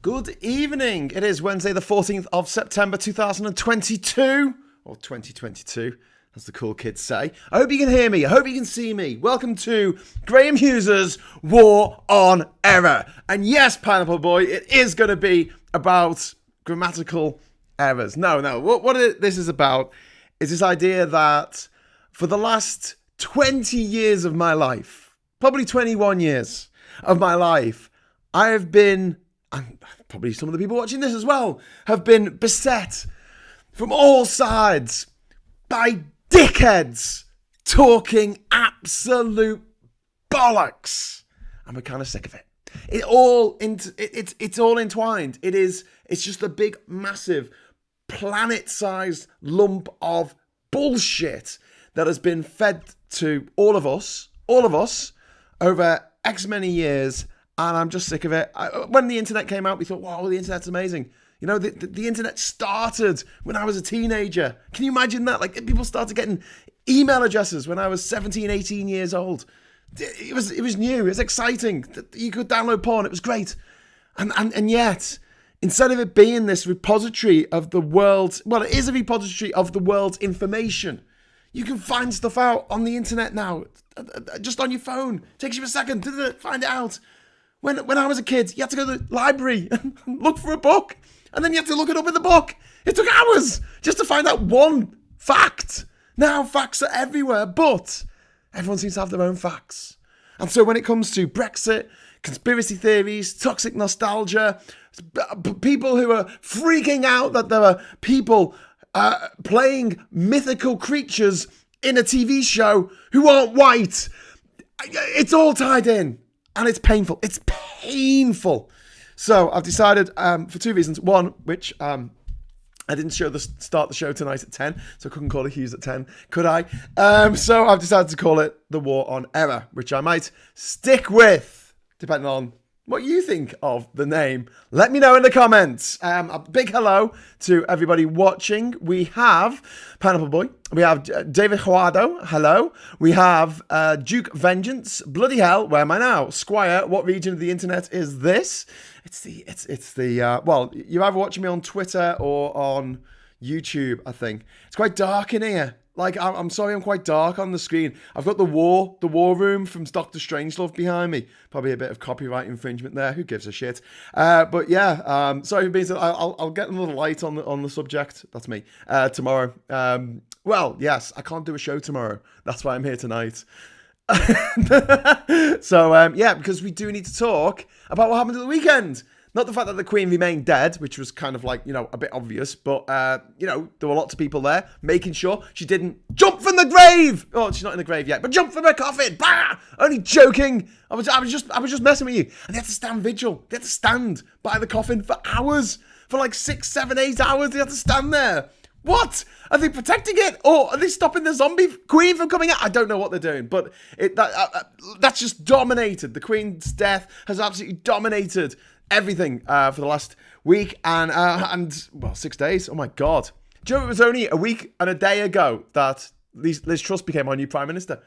Good evening. It is Wednesday, the 14th of September 2022, or 2022, as the cool kids say. I hope you can hear me. I hope you can see me. Welcome to Graham Hughes's War on Error. And yes, Pineapple Boy, it is going to be about grammatical errors. No. What this is about is this idea that for the last 20 years of my life, probably 21 years of my life, I have been, and probably some of the people watching this as well, have been beset from all sides by dickheads talking absolute bollocks. And we're kind of sick of it. It's all entwined. It's just a big, massive, planet-sized lump of bullshit that has been fed to all of us, over X many years. And I'm just sick of it. When the internet came out, we thought, wow, the internet's amazing. You know, the internet started when I was a teenager. Can you imagine that? Like, people started getting email addresses when I was 17, 18 years old. It was new. It was exciting. You could download porn. It was great. And yet, instead of it being this repository of the world's, well, it is a repository of the world's information. You can find stuff out on the internet now, just on your phone. It takes you a second to find it out. When I was a kid, you had to go to the library and look for a book. And then you had to look it up in the book. It took hours just to find out one fact. Now facts are everywhere, but everyone seems to have their own facts. And so when it comes to Brexit, conspiracy theories, toxic nostalgia, people who are freaking out that there are people playing mythical creatures in a TV show who aren't white, it's all tied in. And it's painful. It's painful. So I've decided for two reasons. One, which I didn't start the show tonight at 10, so I couldn't call it Hughes at 10, could I? So I've decided to call it The War on Error, which I might stick with, depending on what you think of the name. Let me know in the comments. A big hello to everybody watching. We have Pineapple Boy. We have David Juado. Hello. We have Duke Vengeance. Bloody hell. Where am I now? Squire. What region of the internet is this? It's the well, you're either watching me on Twitter or on YouTube, I think. It's quite dark in here. Like, I'm sorry, I'm quite dark on the screen. I've got the war room from Doctor Strangelove behind me. Probably a bit of copyright infringement there. Who gives a shit? But yeah, sorry for being so. I'll get another light on the subject. That's me. Tomorrow. Well, yes, I can't do a show tomorrow. That's why I'm here tonight. So yeah, because we do need to talk about what happened at the weekend. Not the fact that the Queen remained dead, which was kind of like, a bit obvious, but, there were lots of people there making sure she didn't jump from the grave. Oh, she's not in the grave yet, but jump from her coffin. Bah! Only joking. I was just messing with you. And they had to stand vigil. They had to stand by the coffin for hours. For like 6, 7, 8 hours, they had to stand there. What? Are they protecting it? Or are they stopping the zombie queen from coming out? I don't know what they're doing, but that's just dominated. The Queen's death has absolutely dominated everything for the last week and 6 days. Oh my God. Do you know it was only a week and a day ago that Liz Truss became our new Prime Minister?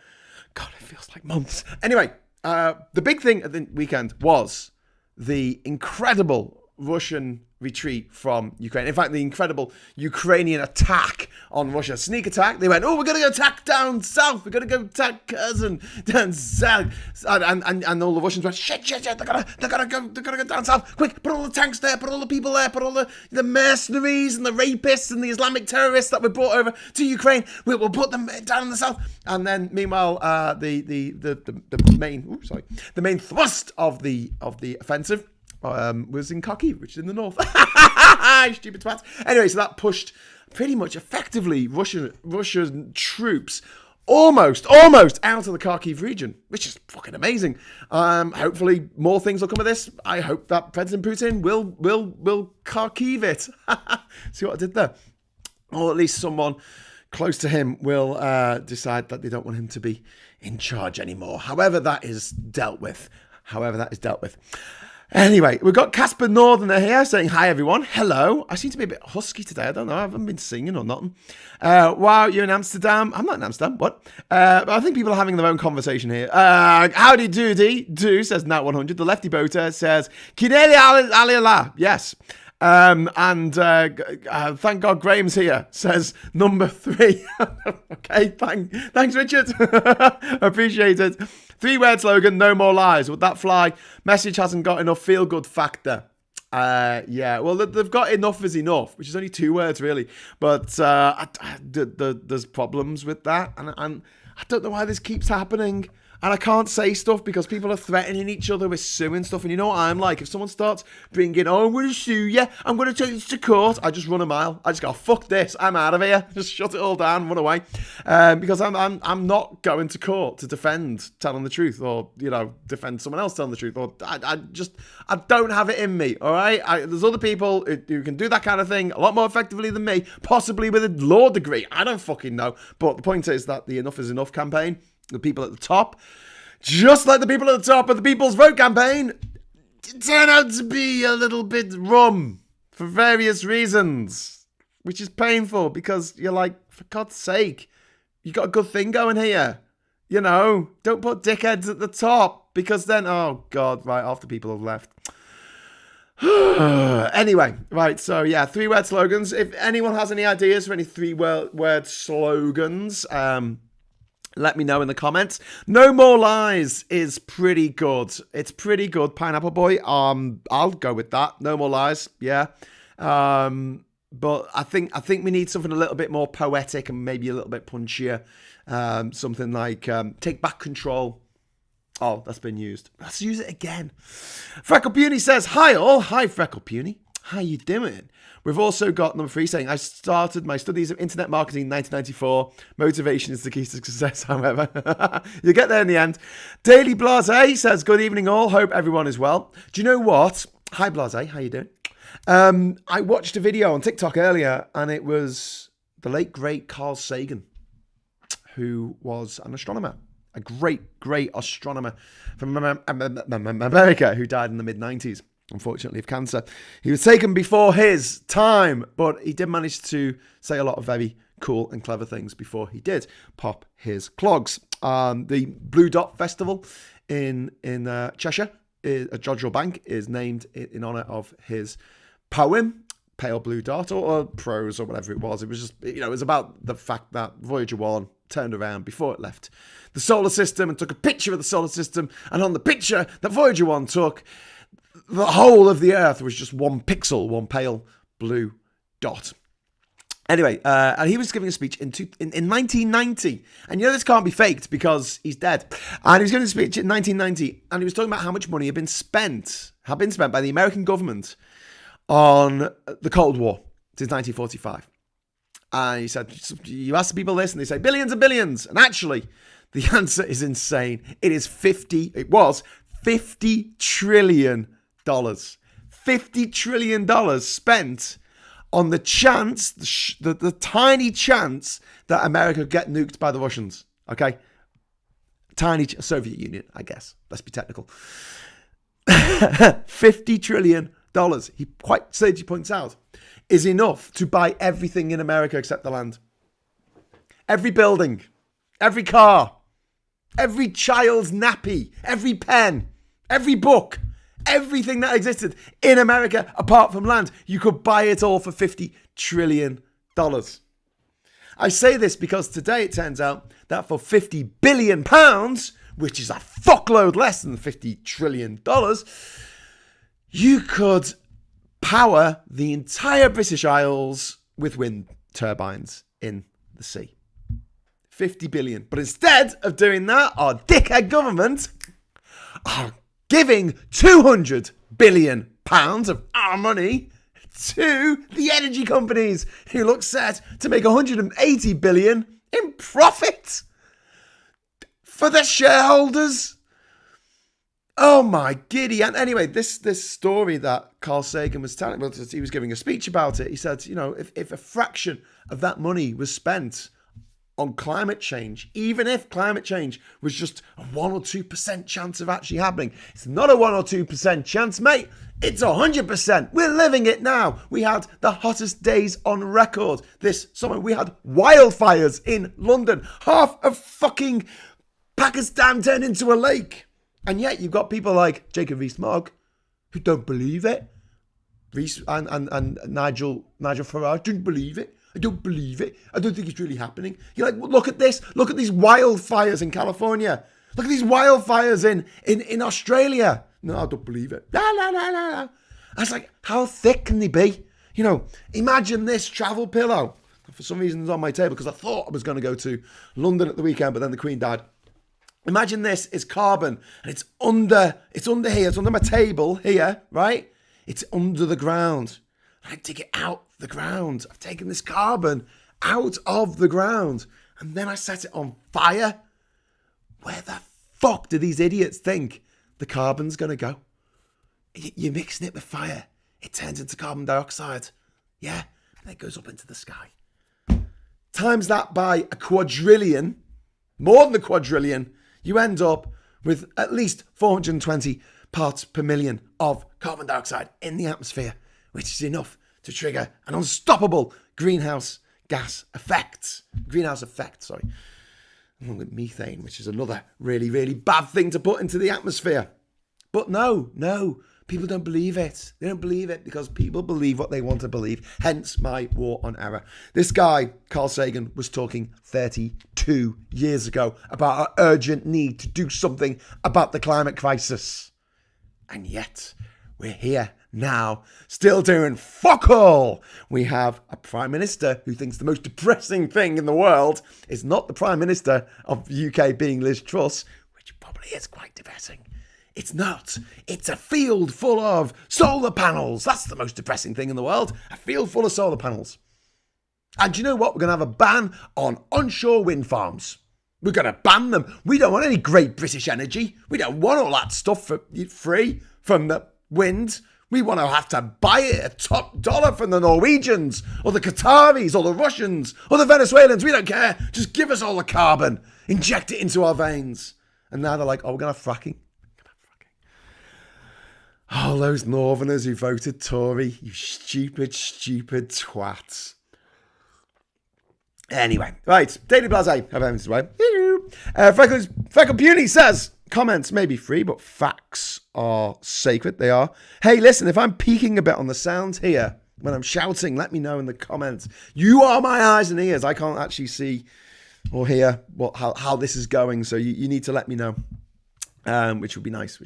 God, it feels like months. Anyway, the big thing at the weekend was the incredible Russian retreat from Ukraine. In fact, the incredible Ukrainian attack on Russia. Sneak attack. They went, we're going to go attack down south. We're going to go attack Kherson down south. And all the Russians went, shit. They're gonna go down south. Quick, put all the tanks there. Put all the people there. Put all the mercenaries and the rapists and the Islamic terrorists that were brought over to Ukraine. We'll put them down in the south. And then, meanwhile, the main thrust of the offensive was in Kharkiv, which is in the north. Stupid twats. Anyway, so that pushed pretty much effectively Russian troops almost out of the Kharkiv region, which is fucking amazing. Hopefully more things will come of this. I hope that President Putin will Kharkiv it. See what I did there? Or at least someone close to him will decide that they don't want him to be in charge anymore. However that is dealt with. Anyway, we've got Casper Northerner here saying, hi everyone, hello. I seem to be a bit husky today, I don't know, I haven't been singing or nothing. Wow, you're in Amsterdam. I'm not in Amsterdam, what? But I think people are having their own conversation here. Howdy doody, do, says Nat100. The lefty boater says, Kinele alila, yes. Thank God Graham's here, says number 3. Okay, thanks Richard. Appreciate it. 3-word slogan, no more lies. Would that fly? Message hasn't got enough feel-good factor. Yeah, well, they've got enough is enough, which is only 2 words, really. But there's problems with that, and I don't know why this keeps happening. And I can't say stuff because people are threatening each other with suing stuff. And you know what I'm like? If someone starts bringing, I'm going to sue you, I'm going to take this to court, I just run a mile. I just go, fuck this, I'm out of here. Just shut it all down, run away. Because I'm not going to court to defend telling the truth or, defend someone else telling the truth. Or I don't have it in me, all right? There's other people who can do that kind of thing a lot more effectively than me, possibly with a law degree. I don't fucking know. But the point is that the Enough is Enough campaign, the people at the top, just like the people at the top of the People's Vote campaign, turn out to be a little bit rum for various reasons, which is painful because you're like, for God's sake, you got a good thing going here. Don't put dickheads at the top because then, oh God, right, half the people have left. Anyway, right, so yeah, 3-word slogans. If anyone has any ideas for any 3-word slogans, let me know in the comments. No More Lies is pretty good. It's pretty good, Pineapple Boy. I'll go with that. No More Lies, yeah. But I think we need something a little bit more poetic and maybe a little bit punchier. Something like Take Back Control. Oh, that's been used. Let's use it again. Freckle Puny says, hi all. Hi, Freckle Puny. How you doing? We've also got number 3 saying, I started my studies of internet marketing in 1994. Motivation is the key to success, however. You'll get there in the end. Daily Blase says, good evening all. Hope everyone is well. Do you know what? Hi Blase, how you doing? I watched a video on TikTok earlier and it was the late, great Carl Sagan, who was an astronomer. A great, great astronomer from America who died in the mid-90s. Unfortunately, of cancer. He was taken before his time, but he did manage to say a lot of very cool and clever things before he did pop his clogs. The Blue Dot Festival in Cheshire, at Jodrell Bank, is named in honour of his poem, Pale Blue Dot, or prose, or whatever it was. It was just, it was about the fact that Voyager 1 turned around before it left the solar system and took a picture of the solar system, and on the picture that Voyager 1 took, the whole of the Earth was just one pixel, one pale blue dot. Anyway, and he was giving a speech in 1990. And this can't be faked because he's dead. And he was giving a speech in 1990. And he was talking about how much money had been spent by the American government on the Cold War since 1945. And he said, you ask people this and they say billions and billions. And actually, the answer is insane. It was $50 trillion. $50 trillion spent on the chance, the tiny chance that America would get nuked by the Russians. Okay? Soviet Union, I guess. Let's be technical. $50 trillion, he quite sagely points out, is enough to buy everything in America except the land. Every building, every car, every child's nappy, every pen, every book, everything that existed in America apart from land. You could buy it all for $50 trillion. I say this because today it turns out that for £50 billion, which is a fuckload less than $50 trillion, you could power the entire British Isles with wind turbines in the sea. 50 billion. But instead of doing that, our dickhead government are giving £200 billion of our money to the energy companies who look set to make 180 billion in profit for their shareholders. Oh my giddy. And anyway, this story that Carl Sagan was telling, well, he was giving a speech about it. He said, if a fraction of that money was spent on climate change, even if climate change was just a 1 or 2% chance of actually happening. It's not a 1 or 2% chance, mate. It's 100%. We're living it now. We had the hottest days on record this summer. We had wildfires in London. Half of fucking Pakistan turned into a lake. And yet you've got people like Jacob Rees-Mogg who don't believe it. Rees and Nigel Farage didn't believe it. I don't believe it. I don't think it's really happening. You're like, well, look at this. Look at these wildfires in California. Look at these wildfires in Australia. No, I don't believe it. La, la, la, la, la. I was like, how thick can they be? You know, imagine this travel pillow. For some reason, it's on my table because I thought I was going to go to London at the weekend, but then the Queen died. Imagine this is carbon and it's under here. It's under my table here, right? It's under the ground. I dig it out the ground. I've taken this carbon out of the ground and then I set it on fire. Where the fuck do these idiots think the carbon's going to go? You're mixing it with fire. It turns into carbon dioxide. Yeah, and it goes up into the sky. Times that by a quadrillion, more than a quadrillion, you end up with at least 420 parts per million of carbon dioxide in the atmosphere, which is enough to trigger an unstoppable greenhouse effect, along with methane, which is another really, really bad thing to put into the atmosphere. But no, people don't believe it. They don't believe it because people believe what they want to believe, hence my war on error. This guy, Carl Sagan, was talking 32 years ago about our urgent need to do something about the climate crisis. And yet, we're here now, still doing fuck all. We have a Prime Minister who thinks the most depressing thing in the world is not the Prime Minister of the UK being Liz Truss, which probably is quite depressing. It's not. It's a field full of solar panels. That's the most depressing thing in the world. A field full of solar panels. And do you know what? We're going to have a ban on onshore wind farms. We're going to ban them. We don't want any great British energy. We don't want all that stuff for free from the wind. We want to have to buy it at top dollar from the Norwegians or the Qataris or the Russians or the Venezuelans. We don't care. Just give us all the carbon. Inject it into our veins. And now they're like, oh, we're going to have fracking. Oh, those Northerners who voted Tory, you stupid, stupid twats. Anyway, right, Daily Blase. Freckle Puny says, comments may be free, but facts are sacred. They are. Hey, listen, if I'm peeking a bit on the sound here, when I'm shouting, let me know in the comments. You are my eyes and ears. I can't actually see or hear how this is going, so you need to let me know. Which would be nice.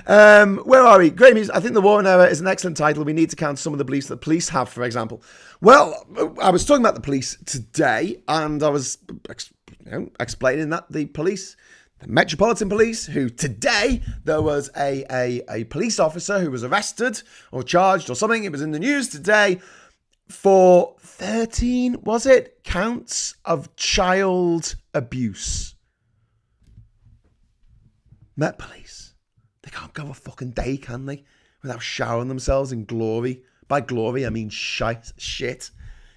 Where are we? Great News. I think The War on Error is an excellent title. We need to count some of the beliefs that police have, for example. Well, I was talking about the police today, and I was explaining that the police, the Metropolitan Police, who today there was a police officer who was arrested or charged or something. It was in the news today for 13, was it, counts of child abuse. Met Police. They can't go a fucking day, can they? Without showering themselves in glory. By glory, I mean shit.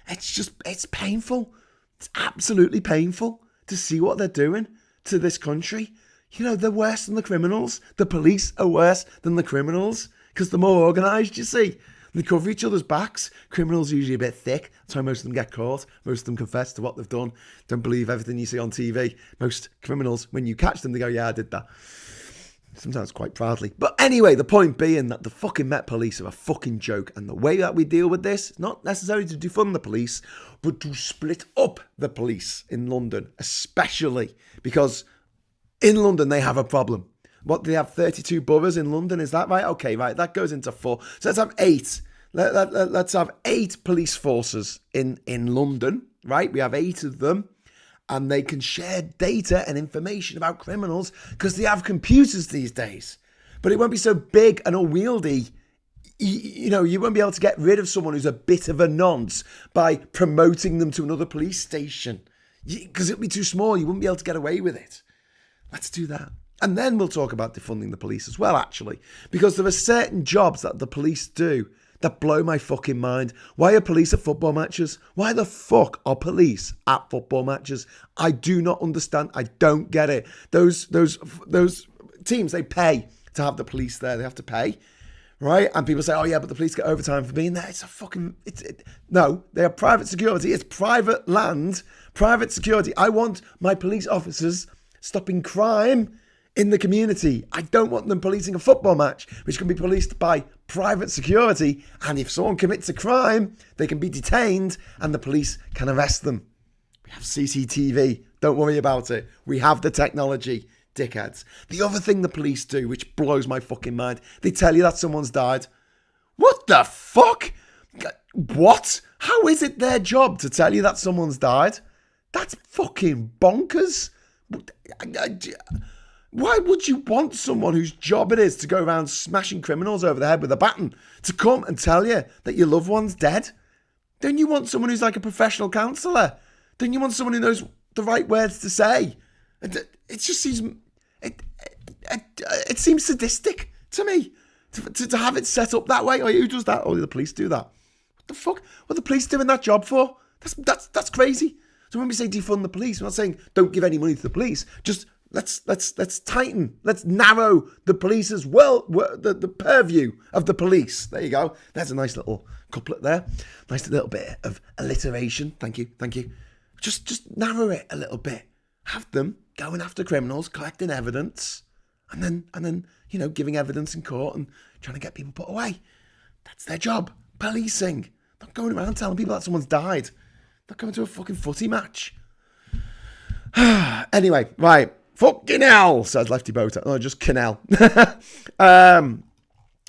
It's painful. It's absolutely painful to see what they're doing to this country. You know, they're worse than the criminals. The police are worse than the criminals because they're more organised, you see. They cover each other's backs. Criminals are usually a bit thick. That's why most of them get caught. Most of them confess to what they've done. Don't believe everything you see on TV. Most criminals, when you catch them, they go, yeah, I did that. Sometimes quite proudly. But anyway, the point being that the fucking Met Police are a fucking joke. And the way that we deal with this is not necessarily to defund the police, but to split up the police in London, especially because in London they have a problem. What, they have 32 boroughs in London, is that right? Okay, right, that goes into 4. So let's have 8. Let's have 8 police forces in London, right? We have 8 of them. And they can share data and information about criminals because they have computers these days. But it won't be so big and unwieldy. You won't be able to get rid of someone who's a bit of a nonce by promoting them to another police station. Because it'll be too small. You wouldn't be able to get away with it. Let's do that. And then we'll talk about defunding the police as well, actually. Because there are certain jobs that the police do that blow my fucking mind. Why are police at football matches? Why the fuck are police at football matches? I do not understand. I don't get it. Those teams, they pay to have the police there. They have to pay, right? And people say, oh yeah, but the police get overtime for being there. It's a fucking... No, they are private security. It's private land, private security. I want my police officers stopping crime in the community. I don't want them policing a football match, which can be policed by private security. And if someone commits a crime, they can be detained and the police can arrest them. We have CCTV. Don't worry about it. We have the technology, dickheads. The other thing the police do, which blows my fucking mind, they tell you that someone's died. What the fuck? What? How is it their job to tell you that someone's died? That's fucking bonkers. Why would you want someone whose job it is to go around smashing criminals over the head with a baton to come and tell you that your loved one's dead? Don't you want someone who's like a professional counsellor? Don't you want someone who knows the right words to say? It just seems... It seems sadistic to me to have it set up that way. Oh, who does that? Oh, the police do that. What the fuck? What are the police doing that job for? That's crazy. So when we say defund the police, we're not saying don't give any money to the police. Just let's tighten. Let's narrow the police's the purview of the police. There you go. There's a nice little couplet there. Nice little bit of alliteration. Thank you. Just narrow it a little bit. Have them going after criminals, collecting evidence, and then giving evidence in court and trying to get people put away. That's their job. Policing. Not going around telling people that someone's died. Not going to a fucking footy match. Anyway, right. Fucking hell, says Lefty Boater. No, just Canal. Oh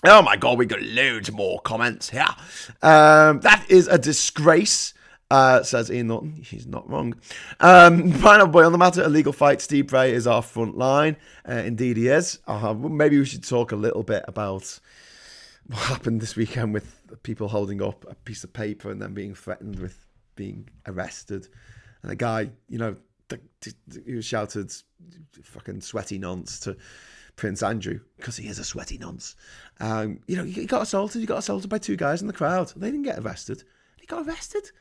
my God, we got loads more comments here. That is a disgrace, says Ian Norton. He's not wrong. Pineapple Boy, on the matter of legal fight, Steve Bray is our front line. Indeed he is. Maybe we should talk a little bit about what happened this weekend with people holding up a piece of paper and then being threatened with being arrested. And a guy, who shouted fucking sweaty nonce to Prince Andrew because he is a sweaty nonce. He got assaulted. He got assaulted by two guys in the crowd. They didn't get arrested. He got arrested.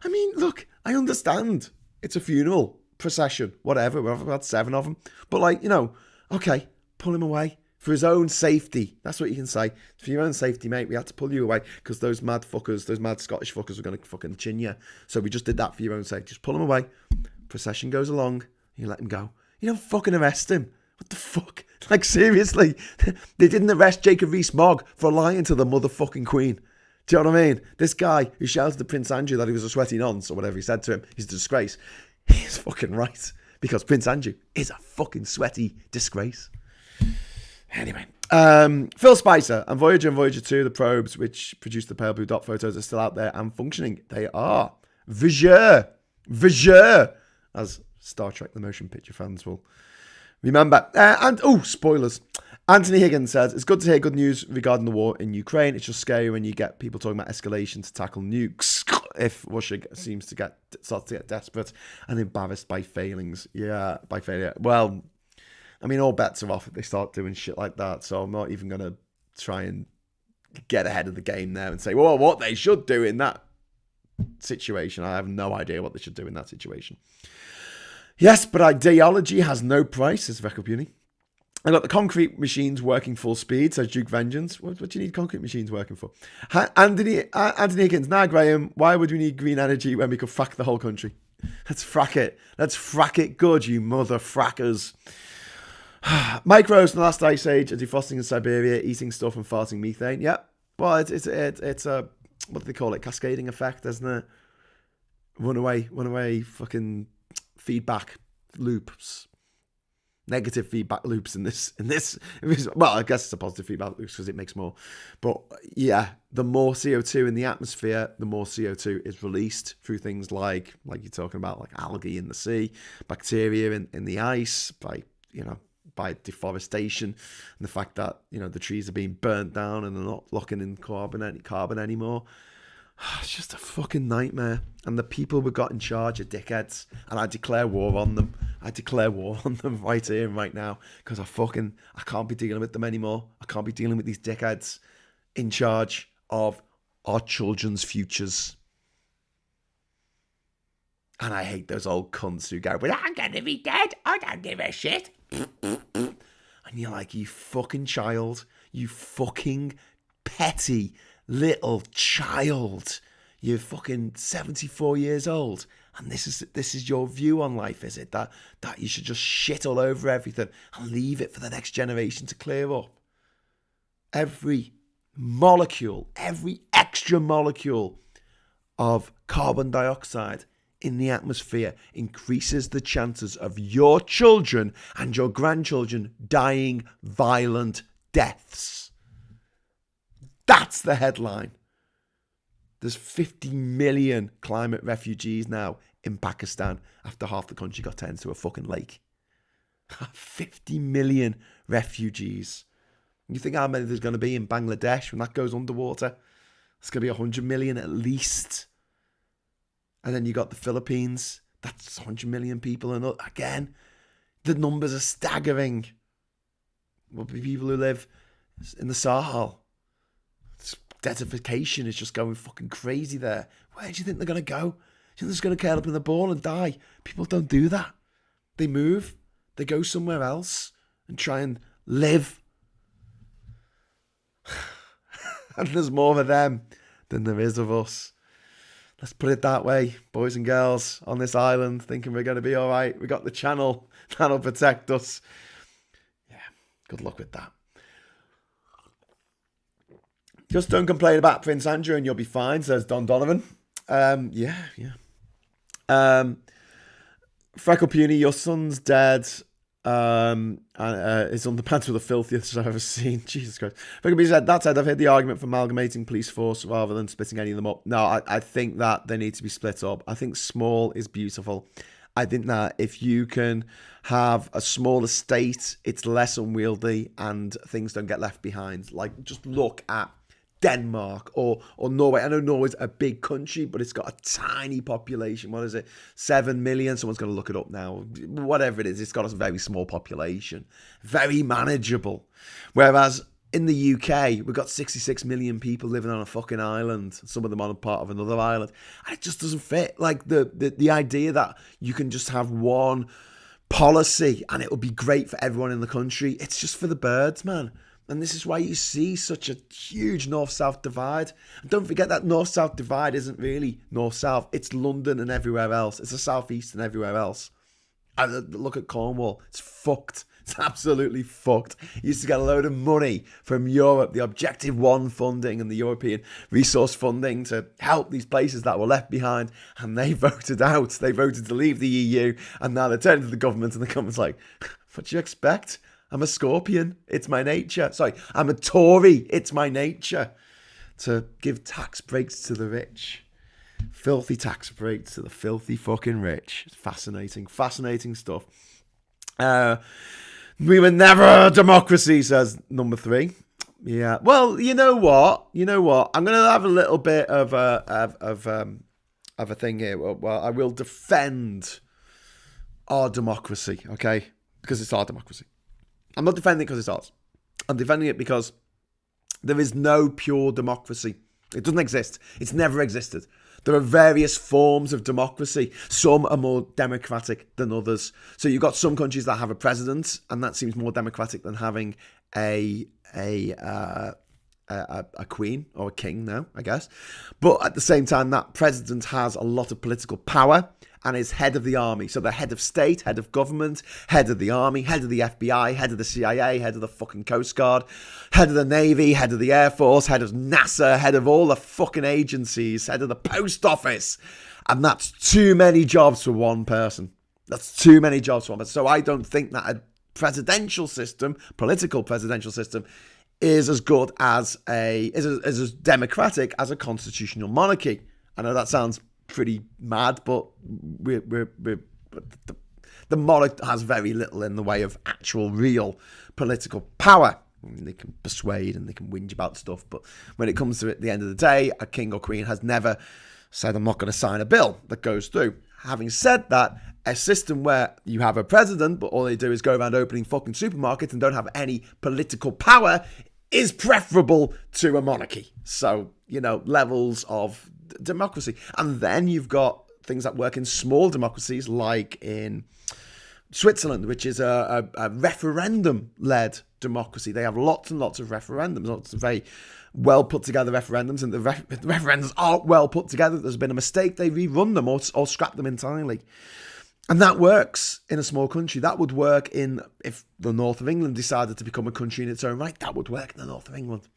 I mean, look, I understand it's a funeral procession, whatever. We've had 7 of them. But okay, pull him away for his own safety. That's what you can say. For your own safety, mate, we had to pull you away because those mad fuckers, those mad Scottish fuckers were going to fucking chin you. So we just did that for your own sake. Just pull him away. Procession goes along. You let him go. You don't fucking arrest him. What the fuck? Seriously. They didn't arrest Jacob Rees-Mogg for lying to the motherfucking Queen. Do you know what I mean? This guy who shouted to Prince Andrew that he was a sweaty nonce or whatever he said to him, he's a disgrace. He's fucking right. Because Prince Andrew is a fucking sweaty disgrace. Anyway. Phil Spicer and Voyager 2, the probes which produced the pale blue dot photos, are still out there and functioning. They are. Voyager. As Star Trek the motion picture fans will remember. Spoilers. Anthony Higgins says, it's good to hear good news regarding the war in Ukraine. It's just scary when you get people talking about escalation to tackle nukes if Russia starts to get desperate and embarrassed by failings. Yeah, by failure. Well, I mean, all bets are off if they start doing shit like that. So I'm not even going to try and get ahead of the game there and say, well, what they should do in that situation. I have no idea what they should do in that situation. Yes, but ideology has no price, says Vecco Puny. I got the concrete machines working full speed, says Duke Vengeance. What do you need concrete machines working for? Anthony Higgins, Graham, why would we need green energy when we could frack the whole country? Let's frack it. Let's frack it good, you mother frackers. Microbes in the last ice age are defrosting in Siberia, eating stuff and farting methane. Yep. Well, it's a, what do they call it? Cascading effect, isn't it? Runaway fucking feedback loops. Negative feedback loops in this. Well, I guess it's a positive feedback loops because it makes more. But yeah, the more CO2 in the atmosphere, the more CO2 is released through things like you're talking about, like algae in the sea, bacteria in the ice, by deforestation, and the fact that the trees are being burnt down and they're not locking in carbon anymore. It's just a fucking nightmare. And the people we got in charge are dickheads. And I declare war on them. Right here and right now. Because I can't be dealing with them anymore. I can't be dealing with these dickheads in charge of our children's futures. And I hate those old cunts who go, but I'm going to be dead. I don't give a shit. And you're like, you fucking child. You fucking petty little child. You're fucking 74 years old. And this is your view on life, is it? That you should just shit all over everything and leave it for the next generation to clear up. Every molecule, every extra molecule of carbon dioxide in the atmosphere increases the chances of your children and your grandchildren dying violent deaths. That's the headline. There's 50 million climate refugees now in Pakistan after half the country got turned into a fucking lake. 50 million refugees. You think how many there's going to be in Bangladesh when that goes underwater? It's going to be 100 million at least. And then you got the Philippines. That's 100 million people. And again, the numbers are staggering. Well, people who live in the Sahel. Desertification is just going fucking crazy there. Where do you think they're going to go? Do you think they're just going to curl up in the ball and die? People don't do that. They move. They go somewhere else and try and live. And there's more of them than there is of us. Let's put it that way, boys and girls on this island, thinking we're going to be all right. We got the channel that'll protect us. Yeah, good luck with that. Just don't complain about Prince Andrew and you'll be fine, says Don Donovan. Yeah. Freckle Puny, your son's dead. His underpants were the filthiest I've ever seen. Jesus Christ. Freckle Puny said, that said, I've heard the argument for amalgamating police force rather than splitting any of them up. No, I think that they need to be split up. I think small is beautiful. I think that if you can have a smaller state, it's less unwieldy and things don't get left behind. Like, just look at Denmark or Norway. I know Norway's a big country, but it's got a tiny population. What is it? 7 million? Someone's going to look it up now. Whatever it is, it's got a very small population. Very manageable. Whereas in the UK, we've got 66 million people living on a fucking island. Some of them on a part of another island. And it just doesn't fit. Like the idea that you can just have one policy and it will be great for everyone in the country. It's just for the birds, man. And this is why you see such a huge north-south divide. And don't forget that north-south divide isn't really north-south. It's London and everywhere else. It's the south-east and everywhere else. And look at Cornwall. It's fucked. It's absolutely fucked. You used to get a load of money from Europe, the Objective One funding and the European resource funding to help these places that were left behind. And they voted out. They voted to leave the EU. And now they're turning to the government and the government's like, what do you expect? I'm a Scorpion. It's my nature. Sorry, I'm a Tory. It's my nature to give tax breaks to the rich. Filthy tax breaks to the filthy fucking rich. It's fascinating, fascinating stuff. We were never a democracy, says number 3. Yeah. Well, you know what? I'm going to have a little bit of a thing here. Well, I will defend our democracy, okay? Because it's our democracy. I'm not defending it because it's ours. I'm defending it because there is no pure democracy. It doesn't exist. It's never existed. There are various forms of democracy. Some are more democratic than others. So you've got some countries that have a president, and that seems more democratic than having a queen or a king now, I guess. But at the same time, that president has a lot of political power and is head of the army. So the head of state, head of government, head of the army, head of the FBI, head of the CIA, head of the fucking Coast Guard, head of the Navy, head of the Air Force, head of NASA, head of all the fucking agencies, head of the post office. And that's too many jobs for one person. That's too many jobs for one person. So I don't think that a presidential system, political presidential system, is as good as is as democratic as a constitutional monarchy. I know that sounds pretty mad, but the monarch has very little in the way of actual real political power. I mean, they can persuade and they can whinge about stuff, but when it comes to it, at the end of the day, a king or queen has never said, I'm not going to sign a bill that goes through. Having said that, a system where you have a president, but all they do is go around opening fucking supermarkets and don't have any political power is preferable to a monarchy. So, levels of democracy. And then you've got things that work in small democracies like in Switzerland, which is a referendum-led democracy. They have lots and lots of referendums, lots of very well put together referendums, and the referendums aren't well put together. There's been a mistake, they rerun them or scrap them entirely. And that works in a small country. That would work if the north of England decided to become a country in its own right. That would work in the north of England.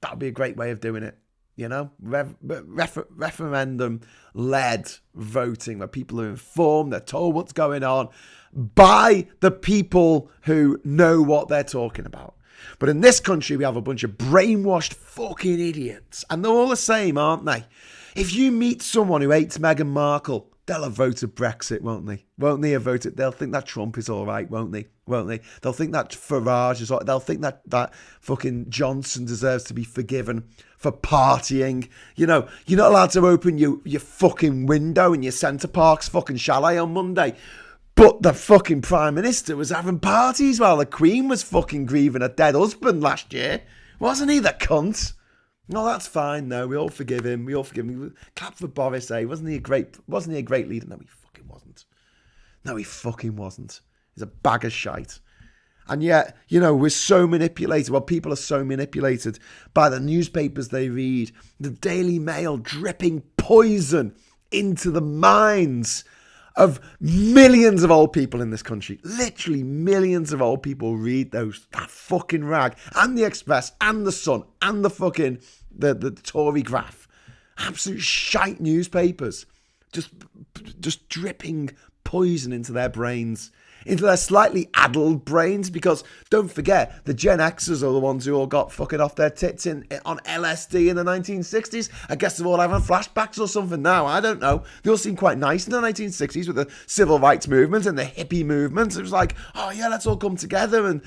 That would be a great way of doing it. Referendum-led voting, where people are informed, they're told what's going on by the people who know what they're talking about. But in this country, we have a bunch of brainwashed fucking idiots. And they're all the same, aren't they? If you meet someone who hates Meghan Markle, they'll have voted Brexit, won't they? Won't they have voted? They'll think that Trump is all right, won't they? Won't they? They'll think that Farage is all right. They'll think that fucking Johnson deserves to be forgiven for partying. You're not allowed to open your fucking window in your Centre Parks fucking chalet on Monday. But the fucking Prime Minister was having parties while the Queen was fucking grieving a dead husband last year. Wasn't he, the cunt? No, that's fine, though. We all forgive him. Clap for Boris, eh? Wasn't he a great leader? No, he fucking wasn't. No, he fucking wasn't. He's a bag of shite. And yet, we're so manipulated. Well, people are so manipulated by the newspapers they read. The Daily Mail dripping poison into the minds of millions of old people in this country. Literally millions of old people read that fucking rag, and the Express and the Sun and the fucking the Tory Graph. Absolute shite newspapers. Just dripping poison into their brains, into their slightly addled brains, because don't forget, the Gen Xers are the ones who all got fucking off their tits on LSD in the 1960s. I guess they're all having flashbacks or something now. I don't know. They all seemed quite nice in the 1960s with the civil rights movement and the hippie movement. It was like, oh yeah, let's all come together and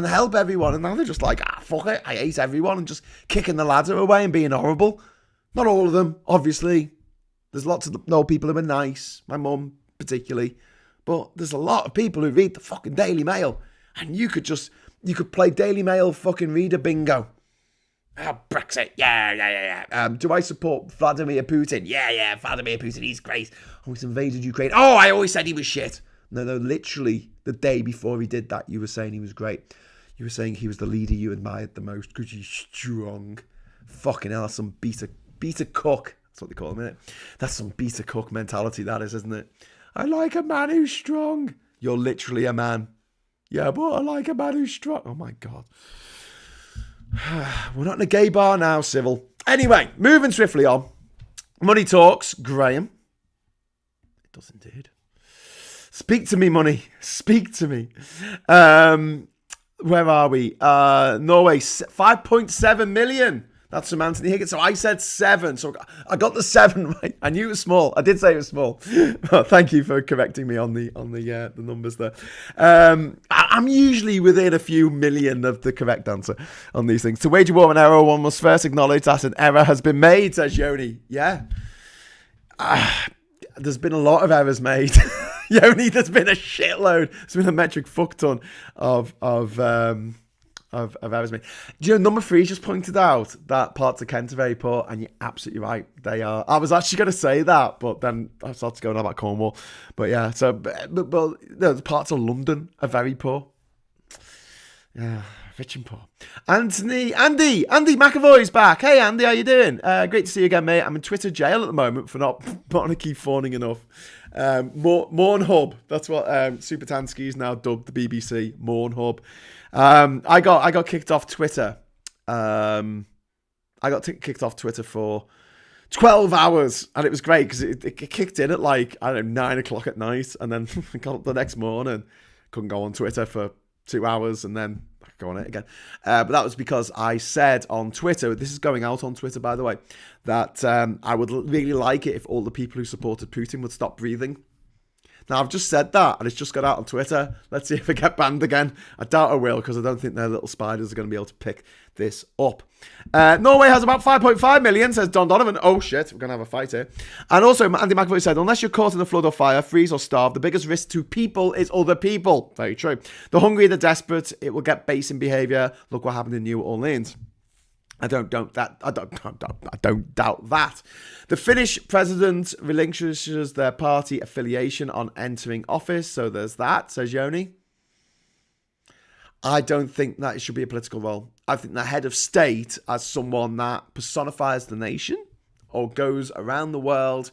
help everyone. And now they're just like, fuck it, I hate everyone, and just kicking the ladder away and being horrible. Not all of them, obviously. There's lots of old people who are nice, my mum particularly. But there's a lot of people who read the fucking Daily Mail, and you could play Daily Mail fucking reader bingo. Brexit, yeah. Do I support Vladimir Putin? Yeah, Vladimir Putin, he's great. Oh, he's invaded Ukraine. Oh, I always said he was shit. No, literally the day before he did that, you were saying he was great. You were saying he was the leader you admired the most because he's strong. Fucking hell, that's some beta cook. That's what they call him, isn't it? That's some beta cook mentality, that is, isn't it? I like a man who's strong. You're literally a man. Yeah, but I like a man who's strong. Oh, my God. We're not in a gay bar now, Civil. Anyway, moving swiftly on. Money talks, Graham. It does indeed. Speak to me, money. Speak to me. Where are we? Norway, 5.7 million. That's from Anthony Higgins. So I said 7. So I got the 7 right. I knew it was small. I did say it was small. Well, thank you for correcting me on the numbers there. I'm usually within a few million of the correct answer on these things. To wage a war on error, one must first acknowledge that an error has been made, says Yoni. Yeah. There's been a lot of errors made. Yoni, there's been a shitload. There's been a metric fuck ton of errors made. Do you know, number 3 just pointed out that parts of Kent are very poor, and you're absolutely right. They are. I was actually going to say that, but then I started going on about Cornwall. But yeah, so but the parts of London are very poor. Yeah, rich and poor. Andy McAvoy's back. Hey Andy, how you doing? Great to see you again, mate. I'm in Twitter jail at the moment for not monarchy fawning enough. Mornhub. That's what Supertansky's now dubbed the BBC. Mornhub. I got kicked off Twitter. I got kicked off Twitter for 12 hours, and it was great because it kicked in at 9 o'clock at night, and then I got up the next morning, couldn't go on Twitter for 2 hours, and then I could go on it again. But that was because I said on Twitter, this is going out on Twitter by the way, that I would really like it if all the people who supported Putin would stop breathing. Now, I've just said that, and it's just got out on Twitter. Let's see if I get banned again. I doubt I will, because I don't think their little spiders are going to be able to pick this up. Norway has about 5.5 million, says Don Donovan. Oh, shit, we're going to have a fight here. And also, Andy McAvoy said, unless you're caught in a flood or fire, freeze or starve, the biggest risk to people is other people. Very true. The hungry, the desperate, it will get base in behaviour. Look what happened in New Orleans. I don't doubt that. The Finnish president relinquishes their party affiliation on entering office. So there's that, says Yoni. I don't think that it should be a political role. I think the head of state, as someone that personifies the nation or goes around the world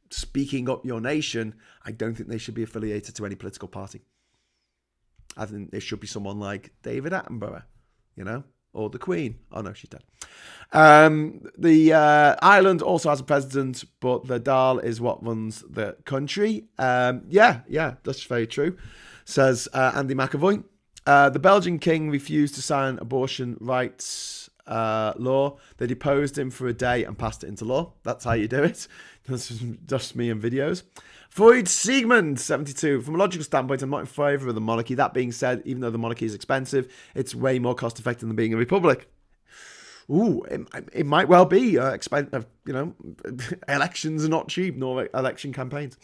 speaking up your nation, I don't think they should be affiliated to any political party. I think there should be someone like David Attenborough, or the Queen. Oh no, she's dead. The Ireland also has a president, but the Dáil is what runs the country. Yeah, that's very true, says Andy McAvoy. The Belgian king refused to sign abortion rights law. They deposed him for a day and passed it into law. That's how you do it. That's just me and videos. Freud Siegmund, 72. From a logical standpoint, I'm not in favour of the monarchy. That being said, even though the monarchy is expensive, it's way more cost effective than being a republic. Ooh, it might well be. Elections are not cheap, nor election campaigns.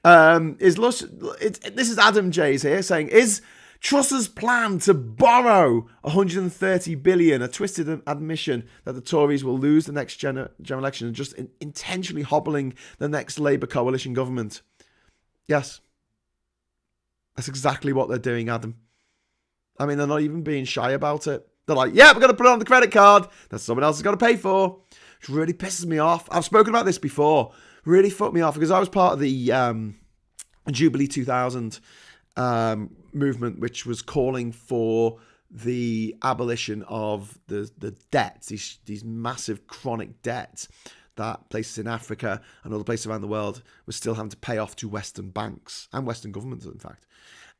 This is Adam Jays here saying, is Truss's plan to borrow 130 billion a twisted admission that the Tories will lose the next general election and just intentionally hobbling the next Labour coalition government? Yes. That's exactly what they're doing, Adam. I mean, they're not even being shy about it. They're like, yeah, we're going to put it on the credit card that someone else has got to pay for. Which really pisses me off. I've spoken about this before. Really fucked me off because I was part of the Jubilee 2000 movement, which was calling for the abolition of the debts, these massive chronic debts that places in Africa and other places around the world were still having to pay off to Western banks and Western governments, in fact.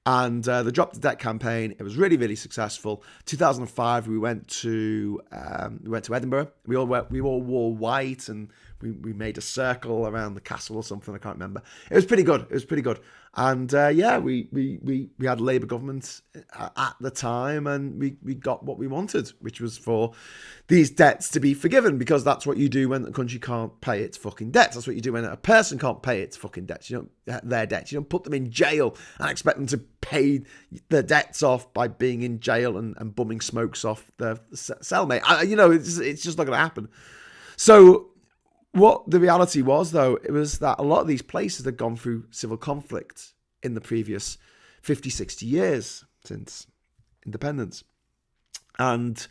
And the Drop the Debt campaign, it was really, really successful. 2005, we went to Edinburgh. We all wore white and we made a circle around the castle or something. I can't remember. It was pretty good. And we had a Labour government at the time, and we got what we wanted, which was for these debts to be forgiven, because that's what you do when the country can't pay its fucking debts. That's what you do when a person can't pay its fucking debts. Their debts. You don't put them in jail and expect them to pay their debts off by being in jail and bumming smokes off their cellmate. It's just not going to happen. So what the reality was, though, it was that a lot of these places had gone through civil conflict in the previous 50, 60 years since independence. And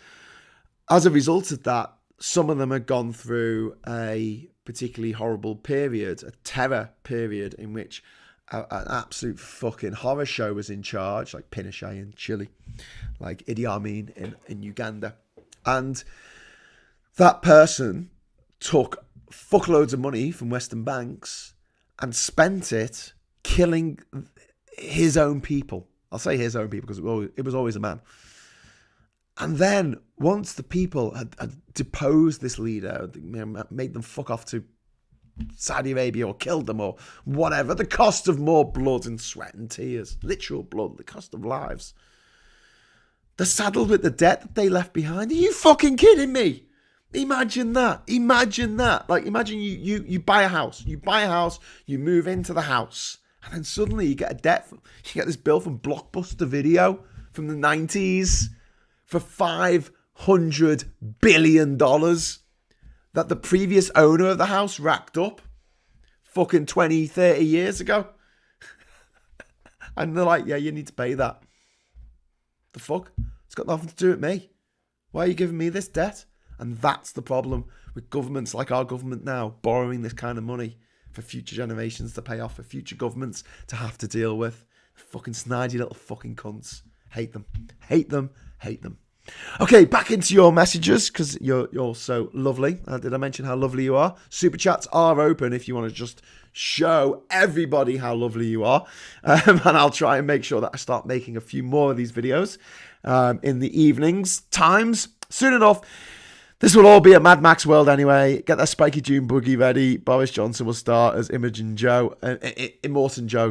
as a result of that, some of them had gone through a particularly horrible period, a terror period in which an absolute fucking horror show was in charge, like Pinochet in Chile, like Idi Amin in Uganda. And that person took fuckloads of money from Western banks and spent it killing his own people. I'll say his own people because it was always a man. And then once the people had deposed this leader, made them fuck off to Saudi Arabia or killed them or whatever, the cost of more blood and sweat and tears, literal blood, the cost of lives, they're saddled with the debt that they left behind. Are you fucking kidding me? Imagine that. Like, imagine you buy a house. You move into the house, and then suddenly you get you get this bill from Blockbuster Video from the 90s for $500 billion that the previous owner of the house racked up fucking 20, 30 years ago. And they're like, yeah, you need to pay that. The fuck? It's got nothing to do with me. Why are you giving me this debt? And that's the problem with governments like our government now, borrowing this kind of money for future generations to pay off, for future governments to have to deal with. Fucking snidey little fucking cunts. Hate them. Okay, back into your messages, because you're so lovely. Did I mention how lovely you are? Super chats are open if you want to just show everybody how lovely you are. And I'll try and make sure that I start making a few more of these videos in the evenings times. Soon enough. This will all be a Mad Max world anyway. Get that Spiky Dune boogie ready. Boris Johnson will start as Immortan Joe,